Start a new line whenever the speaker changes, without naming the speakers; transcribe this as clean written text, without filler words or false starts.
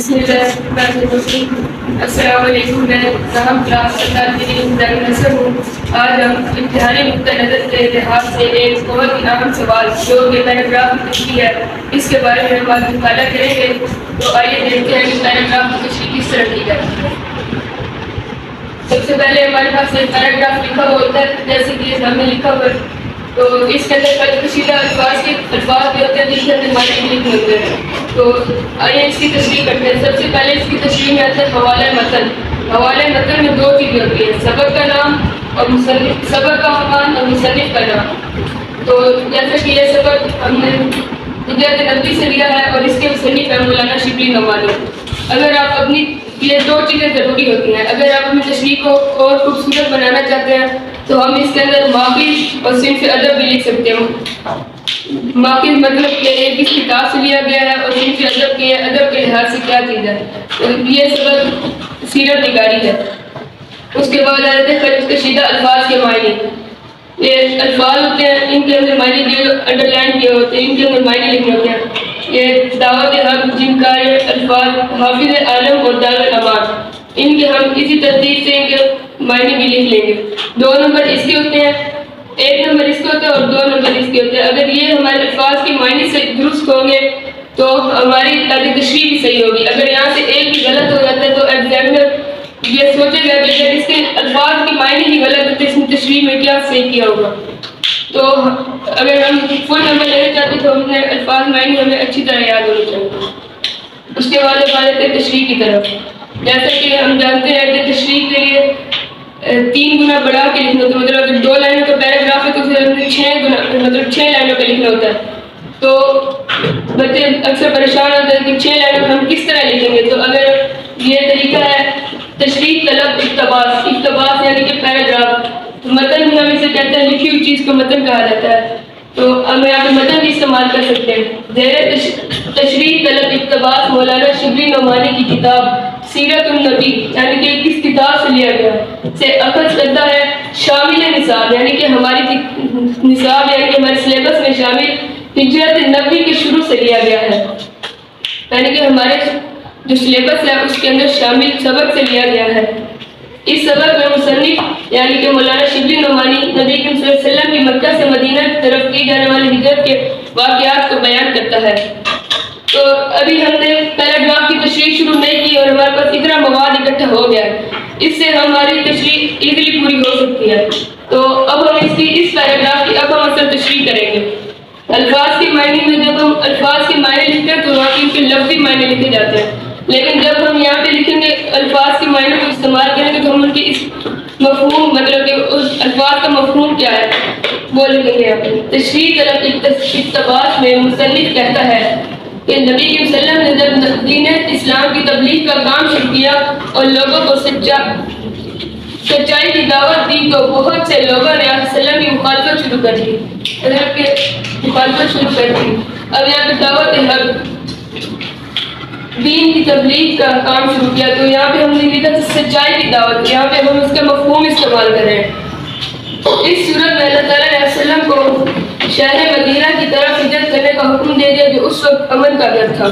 بسم اللہ الرحمن الرحیم۔ السلام علیکم، میں رحم کلاس نصر ہوں۔ آج ہم امتحانی نقطہ نظر کے لحاظ سے ایک بہت ہی اہم سوال جو کہ پیراگراف کی تشریح ہے، اس کے بارے میں ہم آج مطالعہ کریں گے۔ تو آئیے دیکھتے ہیں کہ پیراگراف کی تشریح کس طرح کی جاتی ہے۔ سب سے پہلے ہمارے پاس ایک پیراگراف لکھا ہوا ہوتا ہے، جیسے کہ ہم نے لکھا ہوا ہے، تو اس کے اندر کشیدہ الفاظ بھی ہوتے ہیں جن کے اندر معنی بھی لکھے ہوتے ہیں۔ تو آئیے اس کی تشریح کرتے ہیں۔ سب سے پہلے اس کی تشریح میں آتا ہے حوالہ متن۔ حوالہ متن میں دو چیزیں ہوتی ہیں، سبق کا نام اور مصنف، سبق کا عنوان اور مصنف کا نام۔ تو جیسے کہ یہ سبق ہم نے ہجرت نبوی سے لیا ہے اور اس کے مصنف ہے مولانا شبلی نعمانی۔ اگر آپ اپنی یہ دو چیزیں ضروری ہوتی ہیں، اگر آپ اپنی تشریح کو اور خوبصورت بنانا چاہتے ہیں تو ہم اس کے اندر ماخذ اور صنف ادب بھی لکھ سکتے ہیں۔ ماخذ مطلب کہ ایک اس کتاب سے لیا گیا ہے، اور صنف ادب کے ادب کے لحاظ سے کیا چیز ہے۔ تو یہ سبق سیرت نگاری ہے۔ اس کے بعد آتے ہیں کشیدہ الفاظ کے معنی۔ یہ الفاظ ہوتے ہیں، ان کے اندر معنی جو انڈر لائن کیے ہوتے ہیں، ان کے اندر معنی لکھے ہوتے ہیں۔ یہ دعوت حق، جنکار الفاظ، حافظ عالم اور دار الامان، ان کے ہم اسی ترتیب سے ان کے معنی بھی لکھ لیں گے۔ 2 نمبر اس کے ہوتے ہیں، 1 نمبر اس کے ہوتے ہیں اور 2 نمبر اس کے ہوتے ہیں۔ اگر یہ ہمارے الفاظ کے معنی سے درست ہوں گے تو ہماری تشریح بھی صحیح ہوگی۔ اگر یہاں سے ایک بھی غلط ہو جاتا ہے تو ایگزامنر یہ سوچے گا کہ اگر اس کے الفاظ کی معنی ہی غلط ہے تو اس نے تشریح میں کیا صحیح کیا ہوگا۔ تو اگر ہم فل نمبر لینا چاہتے ہیں تو ہم نے الفاظ معنی ہمیں اچھی طرح یاد ہونی چاہیے۔ اس کے بعد اب آتے ہیں تشریح کی طرف۔ جیسا کہ ہم جانتے ہیں کہ تشریح کے لیے 3 گنا بڑھا کے لکھنا ہوتا ہے، مطلب اگر 2 لائنوں کا پیراگراف ہے تو پھر ہمیں 6 گنا مطلب 6 لائنوں کا لکھنا ہوتا ہے۔ تو بچے اکثر پریشان ہوتے ہیں کہ 6 لائنوں ہم کس طرح لکھیں گے۔ تو اگر یہ طریقہ ہے تشریح طلب اقتباس، اقتباس یعنی کہ پیراگراف، متن بھی ہم اسے کہتے ہیں، لکھی ہوئی چیز کو متن کہا جاتا ہے۔ تو ہم یہاں پہ متن بھی استعمال کر سکتے ہیں۔ زیر تشریح طلب اقتباس مولانا شبلی نعمانی کی کتاب سیرت النبی یعنی کہ کس کتاب سے لیا گیا سے اخذ کرتا ہے شامل نصاب، یعنی کہ ہماری نصاب یعنی کہ ہمارے سلیبس میں شامل ہجرت نبوی کے شروع سے لیا گیا ہے، یعنی کہ ہمارے جو سلیبس ہے اس کے اندر شامل سبق سے لیا گیا ہے۔ اس سبق میں مصنف یعنی کہ مولانا شبلی نعمانی نبی کریم صلی اللہ علیہ وسلم کی مکہ سے مدینہ کی طرف کی جانے والی ہجرت کے واقعات کو بیان کرتا ہے۔ تو ابھی ہم نے پیراگراف کی تشریح شروع نہیں کی اور ہمارے پاس اتنا مواد اکٹھا ہو گیا ہے، اس سے ہماری تشریح ایزیلی پوری ہو سکتی ہے۔ تو اب ہم اس پیراگراف کی اب ہم اصل تشریح کریں گے۔ الفاظ کے معنی میں جب ہم الفاظ کے معنی لکھتے ہیں تو وہاں ان کے لفظی معنی لکھے جاتے ہیں، لیکن جب ہم یہاں پہ لکھیں گے الفاظ کے معنی کو استعمال کریں گے تو ہم ان کی اس مفہوم مطلب کہ اس الفاظ کا مفہوم کیا ہے وہ لکھیں گے۔ یہاں پہ تشریح طلب اقتباس میں مصنف کہتا ہے کہ نبی صلی اللہ علیہ وسلم نے جب دین اسلام کی تبلیغ کا کام شروع کیا اور لوگوں کو سچائی کی دعوت دی تو بہت سے لوگوں نے آپ وسلم کی مخالفت شروع کر دی، اب یہاں پہ دعوت حق دین کی تبلیغ کا کام شروع کیا، تو یہاں پہ ہم نے لکھا تھا سچائی کی دعوت، یہاں پہ ہم اس کا مفہوم استعمال کر رہے ہیں۔ اس صورت میں اللہ تعالیٰ نے وسلم کو شہر مدینہ کی طرف ہجرت کرنے کا حکم دے دیا جو اس وقت امن کا گھر تھا۔